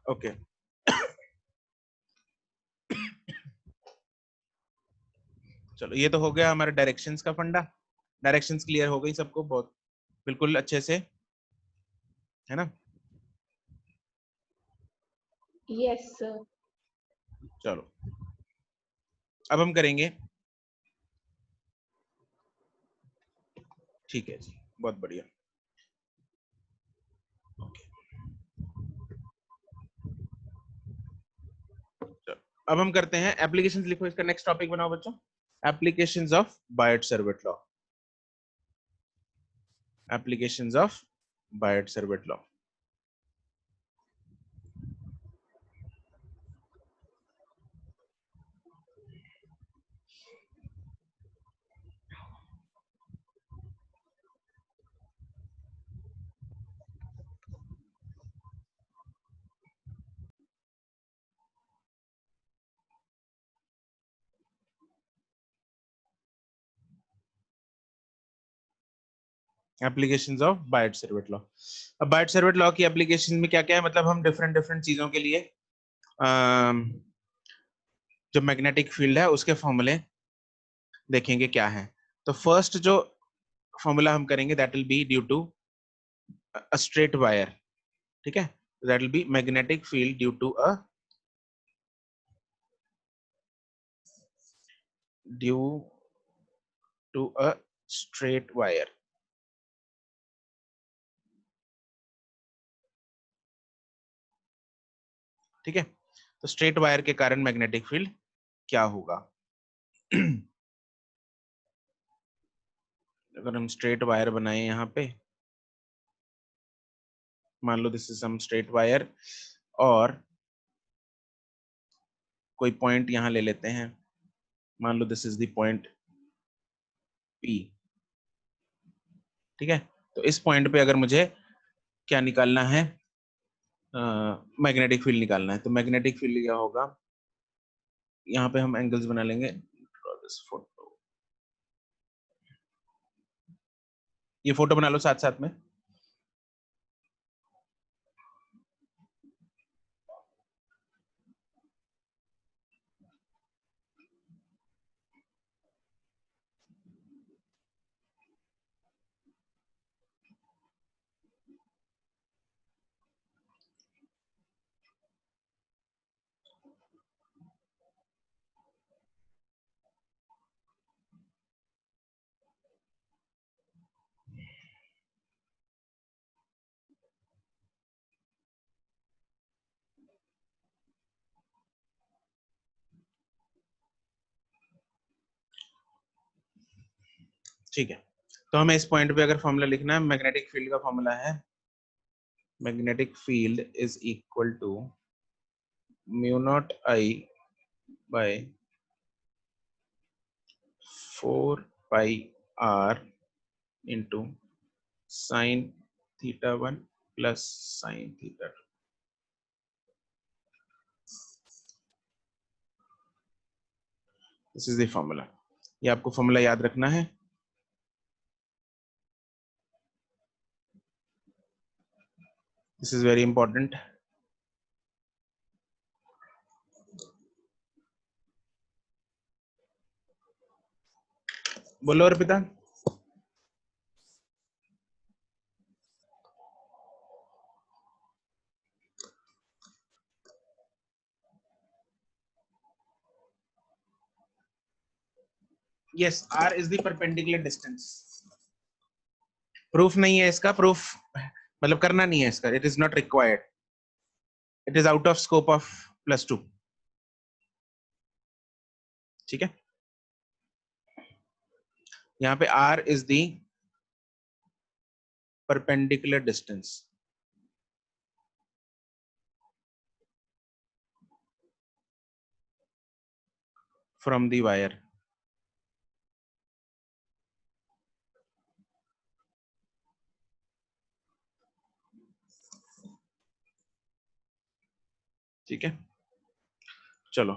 Okay चलो, ये तो हो गया हमारे डायरेक्शंस का फंडा। डायरेक्शंस क्लियर हो गई सबको, बहुत बिल्कुल अच्छे से, है ना? Yes sir. चलो अब हम करेंगे, ठीक है जी, बहुत बढ़िया। ओके चलो अब हम करते हैं एप्लीकेशंस। लिखो, इसका नेक्स्ट टॉपिक बनाओ बच्चों, applications of Biot Savart law. Applications of Biot Savart law. Applications of Biot Savart law. अब बायट-सैरवेट लॉ की एप्लीकेशन में क्या क्या है, मतलब हम डिफरेंट डिफरेंट चीजों के लिए जो मैग्नेटिक फील्ड है उसके फॉर्मूले देखेंगे क्या है। तो फर्स्ट जो फॉर्मूला हम करेंगे that will be due to a straight wire, ठीक है? That will be magnetic field due to a straight wire. ठीक है, तो स्ट्रेट वायर के कारण मैग्नेटिक फील्ड क्या होगा? अगर हम स्ट्रेट वायर बनाए यहाँ पे, मान लो this is some straight wire, और कोई पॉइंट यहाँ ले लेते हैं, मान लो this is the point P, ठीक है? तो इस पॉइंट पे अगर मुझे क्या निकालना है, मैग्नेटिक फील्ड निकालना है, तो मैग्नेटिक फील्ड क्या होगा, यहाँ पे हम एंगल्स बना लेंगे। फोटो, ये फोटो बना लो साथ साथ में। ठीक है, तो हमें इस पॉइंट पे अगर फॉर्मूला लिखना है, मैग्नेटिक फील्ड का फॉर्मूला है, magnetic field is equal to mu naught I by 4 pi r into sine theta 1 plus sine theta 2। This is the formula, ये आपको फॉर्मूला याद रखना है। This is very important. बोलो Arpita. Yes, r is the perpendicular distance. Proof नहीं है इसका, proof मतलब करना नहीं है इसका, it is not required, it is out of scope of +2। ठीक है, यहाँ पे r is the perpendicular distance from the wire. ठीक है, चलो।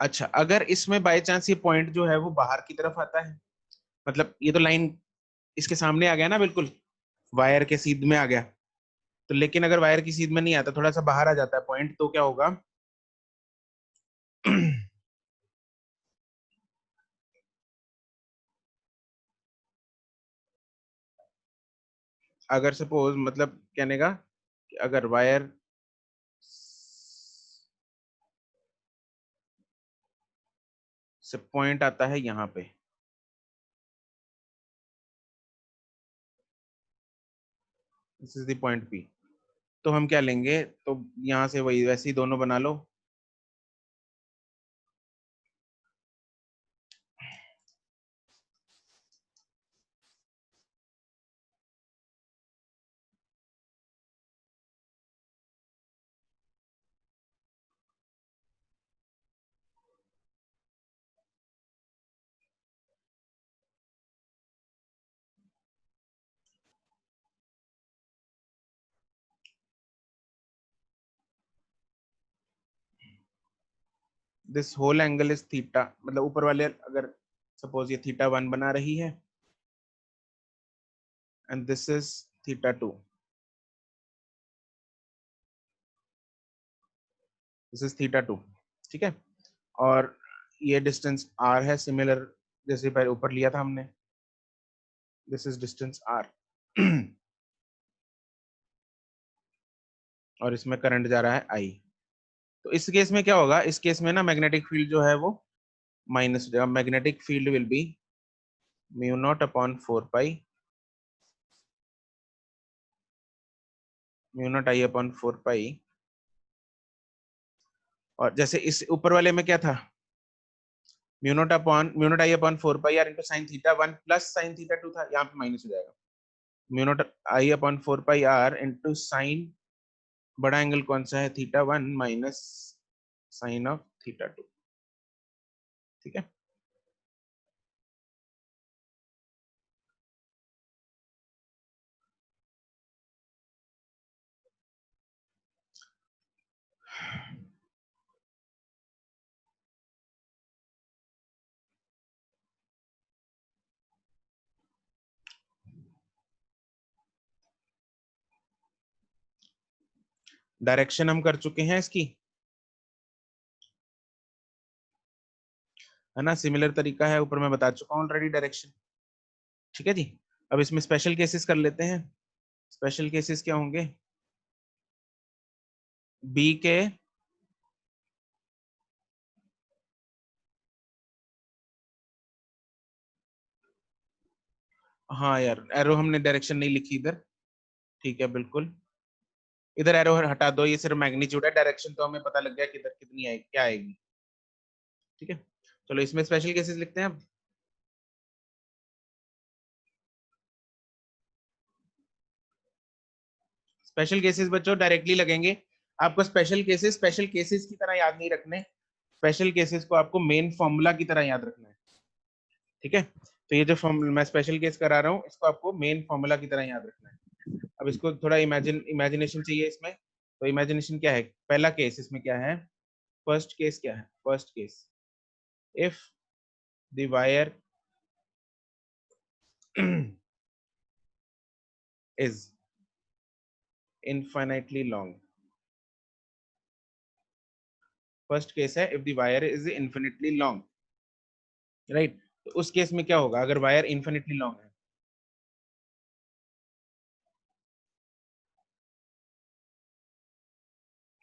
अच्छा, अगर इसमें बाय चांस ये पॉइंट जो है वो बाहर की तरफ आता है, मतलब ये तो लाइन इसके सामने आ गया ना, बिल्कुल वायर के सीध में आ गया, तो लेकिन अगर वायर की सीध में नहीं आता, थोड़ा सा बाहर आ जाता है पॉइंट, तो क्या होगा? अगर सपोज मतलब कहने का कि अगर वायर से पॉइंट आता है यहाँ पे, this is the point P, तो हम क्या लेंगे? तो यहाँ से वही वैसे ही दोनों बना लो। This whole angle is theta, मतलब ऊपर वाले अगर सपोज ये थीटा 1 बना रही है and this is theta 2, this is theta 2, ठीक है। और ये डिस्टेंस आर है, सिमिलर जैसे पहले ऊपर लिया था हमने, दिस इज डिस्टेंस आर। और इसमें करंट जा रहा है आई। तो इस केस में क्या होगा? इस केस में ना मैग्नेटिक फील्ड जो है वो माइनस हो जाएगा। मैग्नेटिक फील्ड विल बी म्यू0/4 पाई, म्यू0I/4 पाई। और जैसे इस ऊपर वाले में क्या था? म्यू0I/4 pi r into sine theta 1 plus sine theta 2 था, यहाँ पे माइनस हो जाएगा। म्यू0I/4 पाई आर इंटू साइन, बड़ा एंगल कौन सा है? Theta 1 minus sine of theta 2, ठीक है। डायरेक्शन हम कर चुके हैं इसकी, है ना। सिमिलर तरीका है, ऊपर मैं बता चुका हूँ ऑलरेडी डायरेक्शन, ठीक है जी। अब इसमें स्पेशल केसेस कर लेते हैं। स्पेशल केसेस क्या होंगे? बी के हाँ यार, एरो हमने डायरेक्शन नहीं लिखी इधर, ठीक है बिल्कुल। इधर एरो हटा दो, ये सिर्फ मैग्नीट्यूड है, डायरेक्शन तो हमें पता लग गया कि इधर कितनी आएगी, क्या आएगी, ठीक है। चलो इसमें स्पेशल केसेस लिखते हैं अब। स्पेशल केसेस बच्चों डायरेक्टली लगेंगे। आपको स्पेशल केसेस की तरह याद नहीं रखने, स्पेशल केसेस को आपको मेन फॉर्मूला की तरह याद रखना है, ठीक है। तो ये जो मैं स्पेशल केस करा रहा हूँ, इसको आपको मेन फॉर्मूला की तरह याद रखना है। अब इसको थोड़ा इमेजिनेशन चाहिए इसमें। तो इमेजिनेशन क्या है? पहला केस इसमें क्या है? फर्स्ट केस क्या है? First case, if the wire is infinitely long। First case है if the wire is infinitely long, right. तो उस केस में क्या होगा अगर वायर infinitely long है?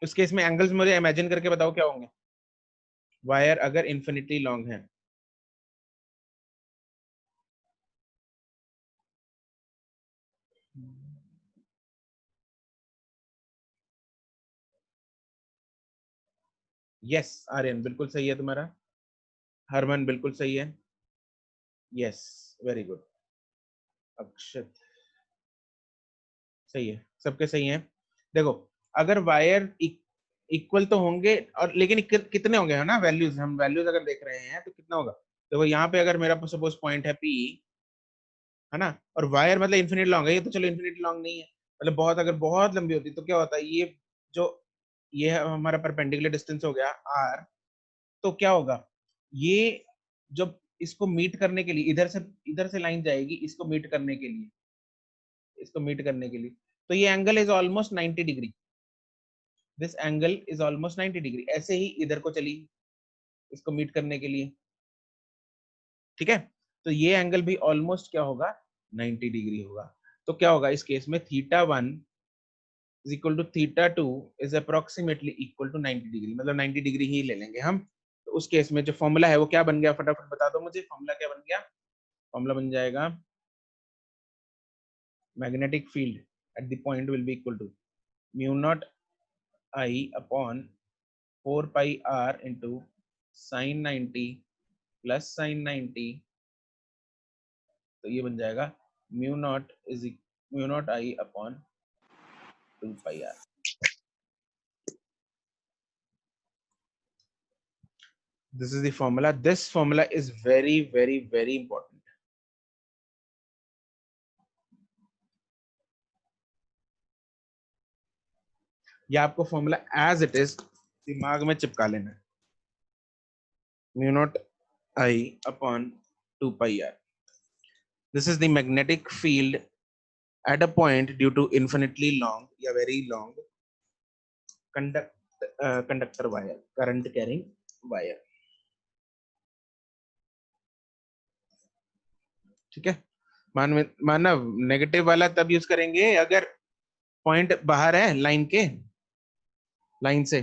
उस केस में एंगल्स मुझे इमेजिन करके बताओ क्या होंगे, वायर अगर infinitely long है। यस आर्यन, बिल्कुल सही है तुम्हारा। हरमन बिल्कुल सही है। Yes, very good. अक्षत सही है, सबके सही है। देखो, अगर वायर इक्वल तो होंगे, और लेकिन कितने होंगे, है ना। वैल्यूज, हम वैल्यूज अगर देख रहे हैं तो कितना होगा? देखो यहाँ पे अगर मेरा सपोज पॉइंट है पी, है ना, और वायर मतलब इन्फिनिट लॉन्ग है, ये तो चलो इन्फिनिट लॉन्ग नहीं है, मतलब बहुत अगर बहुत लंबी होती तो क्या होता है? ये जो ये हमारा परपेंडिकुलर डिस्टेंस हो गया आर, तो क्या होगा? ये जब इसको मीट करने के लिए इधर से लाइन जाएगी, इसको मीट करने के लिए, इसको मीट करने के लिए तो ये angle is almost 90 degree, this angle is almost 90 degree. ऐसे ही इधर को चली इसको मीट करने के लिए, ठीक है। तो ये एंगल भी ऑलमोस्ट क्या होगा, 90 डिग्री होगा। तो क्या होगा इस केस में, theta 1 is equal to theta 2 is approximately equal to 90 degree, मतलब 90 डिग्री ही ले लेंगे हम। तो उस केस में जो फॉर्मूला है वो क्या बन गया, फटाफट बता दो मुझे, फॉर्मूला क्या बन गया। फॉर्मूला बन जाएगा magnetic field at the point will be equal to mu naught I upon 4 pi r into sine 90 plus sine 90। तो ये बन जाएगा mu naught I upon 2 pi r. This is the formula. This formula is very, very, very important. ये आपको formula as it is दिमाग में चिपका लेना है, mu naught I upon 2 pi r. This is the magnetic field at a point due to infinitely long या very long conductor wire, current carrying wire, ठीक है। मानव नेगेटिव वाला तब यूज करेंगे अगर पॉइंट बाहर है लाइन के, लाइन से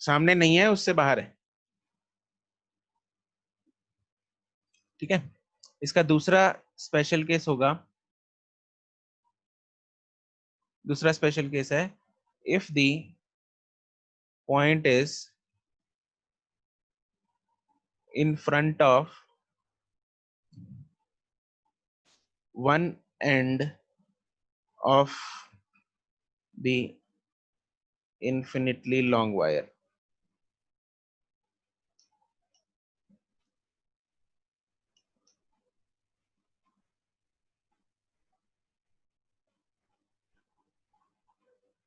सामने नहीं है, उससे बाहर है, ठीक है। इसका दूसरा स्पेशल केस होगा, दूसरा स्पेशल केस है if the point is in front of one end of the infinitely long wire।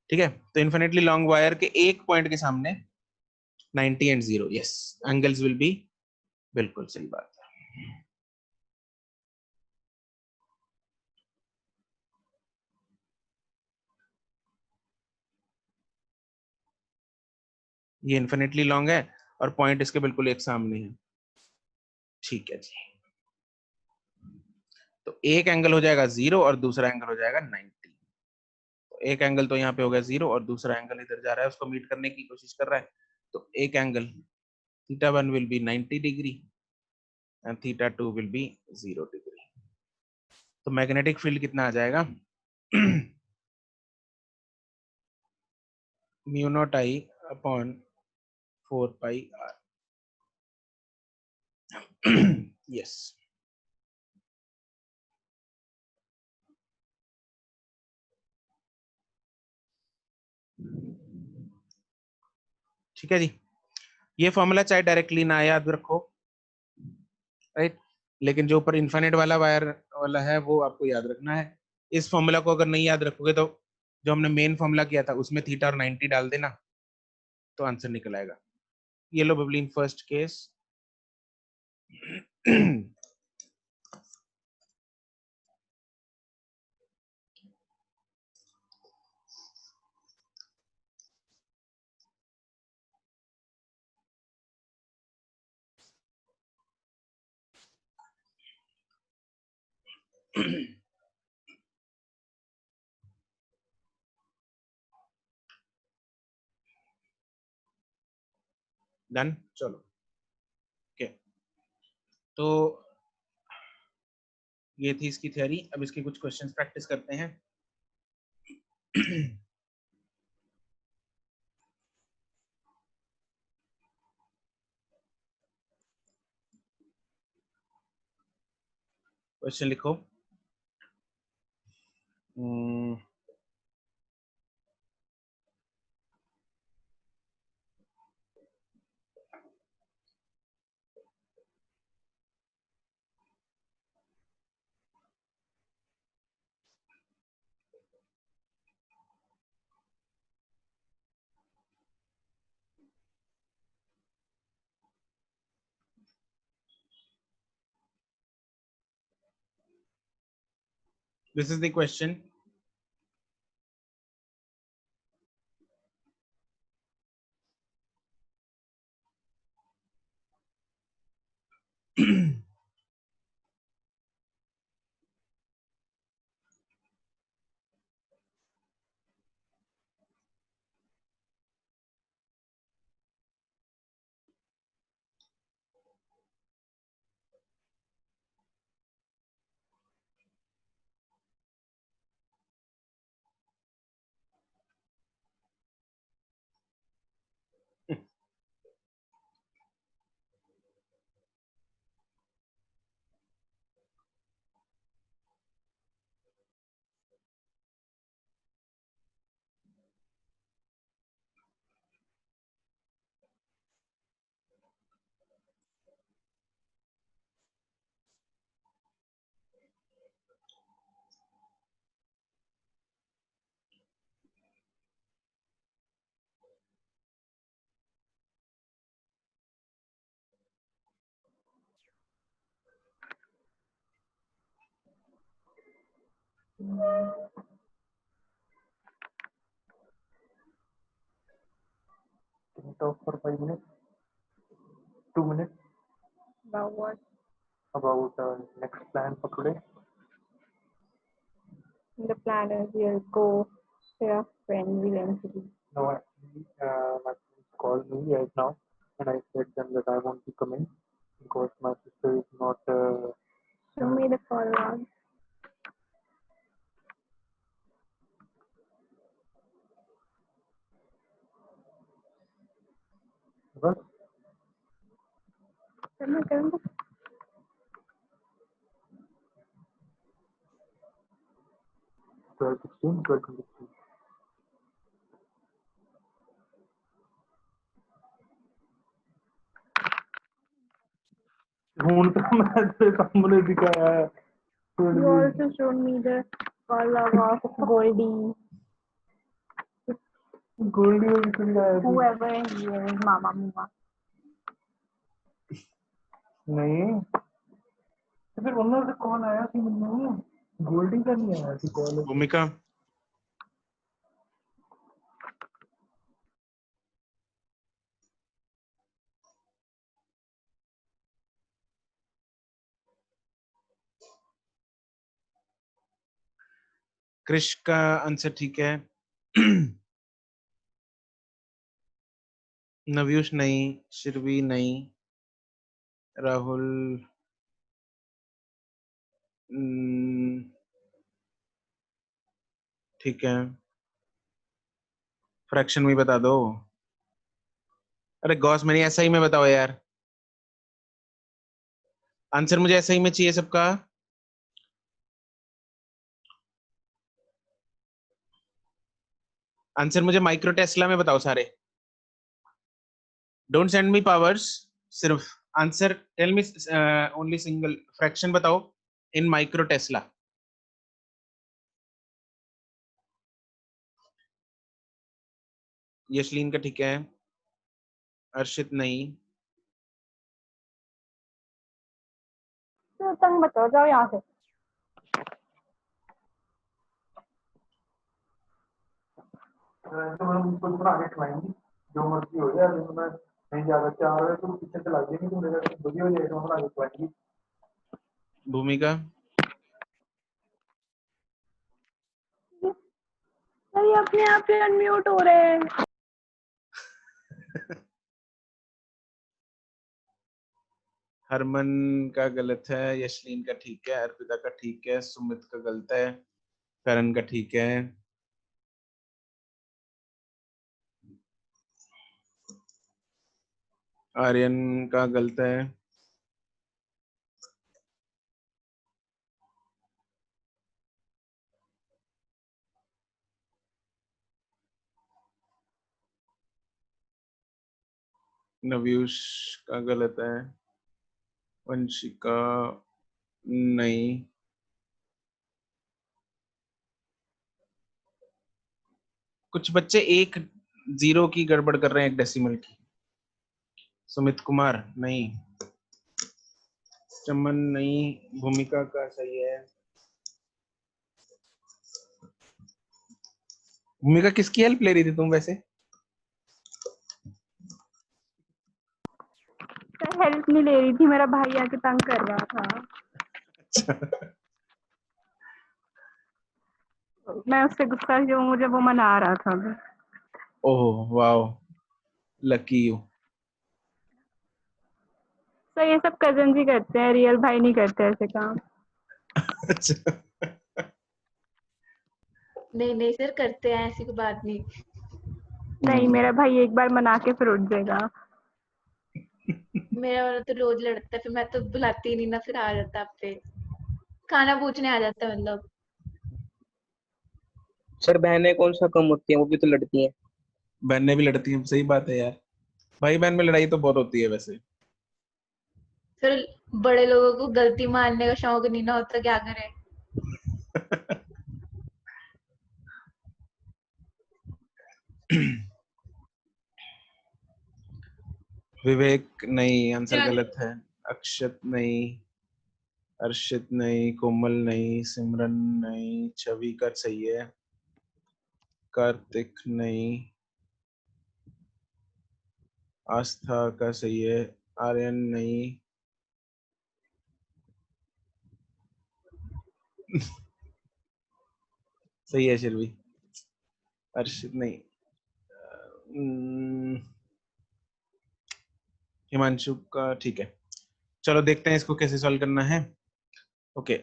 ठीक है, तो इन्फिनिटली लॉन्ग वायर के एक पॉइंट के सामने 90 and 0, yes, angles will be, बिल्कुल सही बात है। ये इन्फिनिटली लॉन्ग है और पॉइंट इसके बिल्कुल एक सामने है, ठीक है जी। तो एक एंगल हो जाएगा 0 और दूसरा एंगल हो जाएगा 90। तो एक एंगल तो यहाँ पे हो गया 0 और दूसरा एंगल इधर जा रहा है, उसको मीट करने की कोशिश कर रहा है। तो एक angle theta 1 will be 90 degree and theta 2 will be 0 degree. तो मैग्नेटिक फील्ड कितना आ जाएगा, mu naught I upon 4 pi r. Yes, ठीक है जी। ये फॉर्मूला चाहे डायरेक्टली ना याद रखो, राइट, लेकिन जो ऊपर इन्फिनिट वाला वायर वाला है वो आपको याद रखना है। इस फॉर्मूला को अगर नहीं याद रखोगे तो जो हमने मेन फॉर्मूला किया था उसमें थीटा और 90 डाल देना, तो आंसर निकल आएगा। Yellow bubbling first case. Done, चलो, ओके। तो ये थी इसकी थ्योरी। अब इसके कुछ क्वेश्चंस प्रैक्टिस करते हैं। क्वेश्चन लिखो। This is the question, Can you talk for 5 minutes? 2 minutes? About what? About next plan for today? The plan is we'll go to a friend eventually. No, actually, my friends called me right now, and I said them that I won't be coming because my sister is not. Show me the call log. What? Tell me. 12:16, 12:23. ਹੁਣ ਤਾਂ ਮੈਂ ਤੇਰੇ ਸਾਹਮਣੇ ਦਿਖਾਇਆ ਹੈ। You also showed me the call log of Goldie. Goldy ਨੂੰ ਕਿੱਥੇ ਦਿਖਾਇਆ ਸੀ? Whoever he is, Mama Mima. ਨਹੀਂ ਤੇ ਫਿਰ ਉਹਨਾਂ ਦਾ ਕਾਲ ਆਇਆ ਸੀ ਮੈਨੂੰ, ਗੋਲਡੀ ਦਾ ਨਹੀਂ ਆਇਆ ਸੀ ਕਾਲ। भूमिका क्रिश का आंसर ठीक है। नव्यूष नहीं, शिरवी नहीं, राहुल ठीक है। फ्रैक्शन में बता दो। अरे गॉस मैंने ऐसा ही में बताओ यार, आंसर मुझे ऐसा ही में चाहिए सबका। आंसर मुझे माइक्रो टेस्ला में बताओ सारे, डोंट सेंड मी पावर्स, सिर्फ answer tell me only single fraction बताओ इन माइक्रो टेस्ला। यशलीन का ठीक है, अर्शित नहीं, तो तंग बताओ, जाओ यहाँ से। तो मैं उनको बना के खिलाएंगी जो मर्जी हो जाए। अगर मैं नहीं ज्यादा 4 बजे तो पीछे चला जाएगी तो मेरा बढ़िया हो जाएगा, बना के खिलाएंगी। भूमिका अरे अपने आप ही अनम्यूट हो रहे हैं। हरमन का गलत है, यशलीन का ठीक है, अर्पिता का ठीक है, सुमित का गलत है, करण का ठीक है, आर्यन का गलत है, नव्यूष का गलत है, वंशिका नहीं, कुछ बच्चे 1-0 की गड़बड़ कर रहे हैं, 1 डेसिमल की। सुमित कुमार नहीं, चमन नहीं, भूमिका का सही है। भूमिका किसकी हेल्प ले रही थी तुम वैसे? हेल्प नहीं ले रही थी, मेरा भाई आके तंग कर रहा था। मैं उससे गुस्सा जो मुझे वो मना रहा था। Oh wow, lucky you. तो ये सब कजन ही करते हैं, रियल भाई नहीं करते ऐसे काम। अच्छा, नहीं नहीं सर, करते हैं, ऐसी कोई बात नहीं। नहीं, मेरा भाई एक बार मना के फिर उठ जाएगा। मेरा वाला तो रोज लड़ता है, फिर मैं तो बुलाती ही नहीं ना, फिर आ जाता आप पे, खाना पूछने आ जाता है मतलब। सर बहनें कौन सा कम होती हैं, वो भी तो लड़ती हैं। बहनें भी लड़ती हैं, सही बात है यार। भाई बहन में लड़ाई तो बहुत होती है वैसे। फिर बड़े लोगों को गलती मानने का शौक नहीं ना होता, क्या करें। विवेक नहीं, आंसर गलत है। अक्षत नहीं, अर्शित नहीं, कोमल नहीं, सिमरन नहीं, छवि का सही है, कार्तिक नहीं, आस्था का सही है, आर्यन नहीं, सही है शिल्वी, अर्शित नहीं, हिमांशु का ठीक है। चलो देखते हैं इसको कैसे सॉल्व करना है। ओके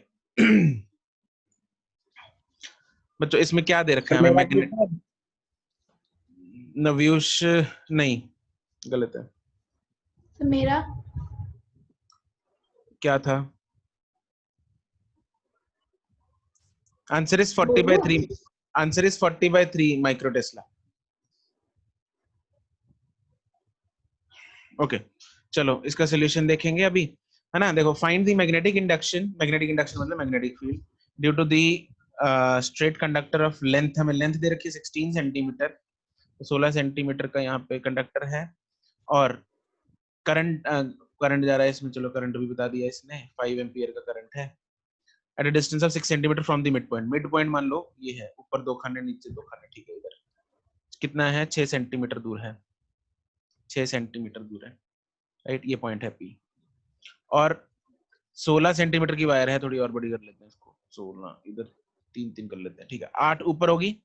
बच्चों इसमें क्या दे रखा है हमें? मैग्नेट, नव्यूष नहीं, गलत है। तो मेरा क्या था? Answer is 40/3, answer is 40/3 micro tesla. Okay चलो इसका सोल्यूशन देखेंगे अभी, है ना। देखो, find the magnetic induction, magnetic induction मतलब magnetic field due to the straight conductor of length, हमें लेंथ दे रखी है 16 सेंटीमीटर, 16 सेंटीमीटर का यहाँ पे कंडक्टर है, और करंट करंट जा रहा है इसमें, चलो करंट भी बता दिया इसने, 5 एम्पियर का करंट है, at a distance of 6 centimetre from the mid point. Mid point मान लो ये है, ऊपर 2 खाने नीचे 2 खाने, ठीक है। इधर कितना है? 6 सेंटीमीटर दूर है, 6 सेंटीमीटर दूर है, राइट। ये पॉइंट है पी, और 16 सेंटीमीटर की वायर है, थोड़ी और बड़ी कर लेते हैं इसको, 16 इधर 3 3 कर लेते हैं, ठीक है। 8 ऊपर होगी,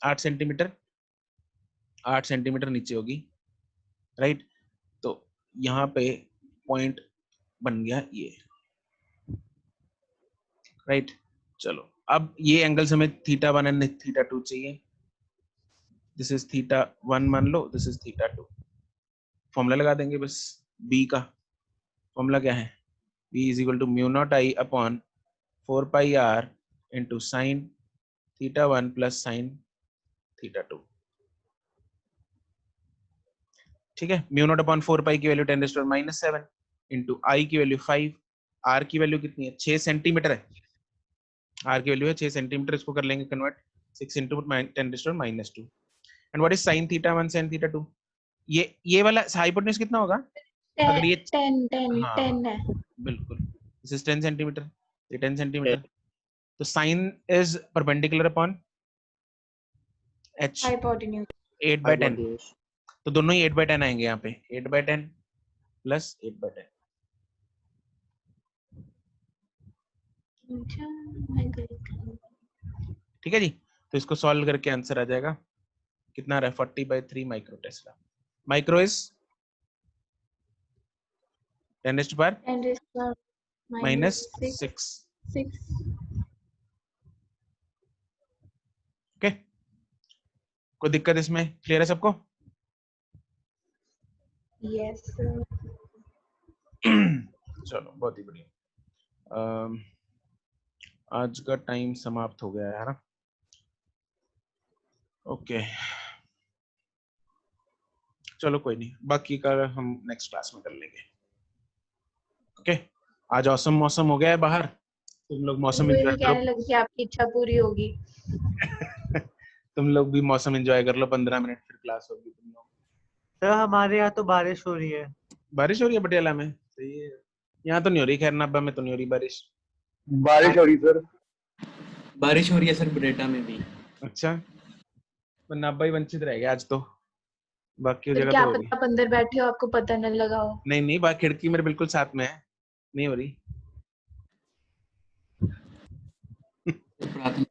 8 सेंटीमीटर, 8 सेंटीमीटर नीचे होगी, राइट। तो यहाँ पे पॉइंट बन गया ये, राइट। चलो अब ये एंगल हमें θ1 एंड θ2 चाहिए। दिस इज θ1 मान लो, दिस इज θ2। फॉर्मूला लगा देंगे बस, बी का फॉर्मूला क्या है? B is equal to mu naught I upon 4 pi r into sine θ1 plus sine θ2, ठीक है। म्यू नॉट अपॉन 4 पाई की वैल्यू 10⁻⁻7 इंटू आई की वैल्यू 5, r की वैल्यू कितनी है? 6 सेंटीमीटर है, r की वैल्यू है 6 सेंटीमीटर, इसको कर लेंगे convert, 6 into 10⁻²। And what is sine θ1 sine θ2? ये वाला हाइपोटेन्यूज कितना होगा अगर ये? 10 हाँ 10 है। बिल्कुल, दिस इज 10 सेंटीमीटर, ये 10 सेंटीमीटर। तो sine is perpendicular upon h, hypotenuse 8/10, तो दोनों ही 8/10 आएंगे यहाँ पे, 8/10 प्लस 8/10, ठीक है जी। तो इसको सॉल्व करके आंसर आ जाएगा, कितना आ रहा है? 40/3 micro Tesla. Micro is 10⁻⁻⁻6। Okay, कोई दिक्कत इसमें? क्लियर है सबको? यस चलो बहुत ही बढ़िया। आज का टाइम समाप्त हो गया है ना? ओके चलो कोई नहीं, बाकी का हम नेक्स्ट क्लास में कर लेंगे। ओके आज औसम मौसम हो गया है बाहर, तुम लोग मौसम वही एंजॉय मैं करो। कहने लगी कि आपकी इच्छा पूरी होगी। तुम लोग भी मौसम एंजॉय कर लो, 15 मिनट फिर क्लास होगी तुम लोग। सर हमारे यहाँ तो बारिश हो रही है। बारिश हो रही है पटियाला में? सही है, यहाँ तो नहीं हो रही, खैर नाभा में तो नहीं हो रही बारिश। बारिश हो रही सर। बारिश हो रही है सर, बरेटा में भी। अच्छा, तो नाभा ही वंचित रह गया आज तो। बाकी फिर जगह क्या तो होगी। पता आप अंदर बैठे हो आपको पता न लगा हो। नहीं नहीं, बाकी खिड़की मेरे बिल्कुल साथ में है, नहीं हो रही। प्रार्थना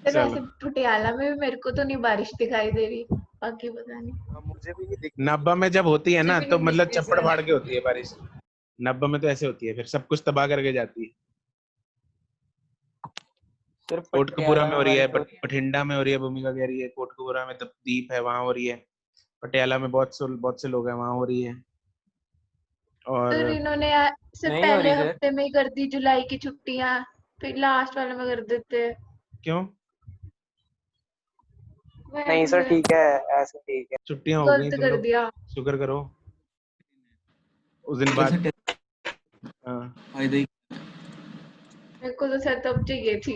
फिर चलो। वैसे पटियाला में भी मेरे को तो नहीं बारिश दिखाई दे रही, बाकी पता नहीं। मुझे भी नहीं दिख नब्बा में जब होती है मुझे ना भी तो नहीं मतलब दिखती चप्पड़ सर। फाड़ के होती है बारिश। नब्बा में तो ऐसे होती है, फिर सब कुछ तबाह करके जाती है। सिर्फ कोटकपूरा पटियाला में में हो रही है, बारिश हो रही है। बठिंडा में हो रही है, भूमिका कह रही है कोटकपूरा में दीप है वहां हो रही है, पटियाला में बहुत से लोग हैं वहां हो रही है। और फिर इन्होंने सिर्फ नहीं हो पहले रही सर। हफ्ते में ही कर दी जुलाई की छुट्टियां, फिर लास्ट वाले में कर देते। क्यों? नहीं सर वैसे ठीक है, ऐसे ठीक है। छुट्टियां हो गई, गलत तुम कर लोग दिया। शुक्र करो। उस दिन ऊपर से बाद हाँ, फायदा ही मेरे को तो सेटअप चाहिए थी।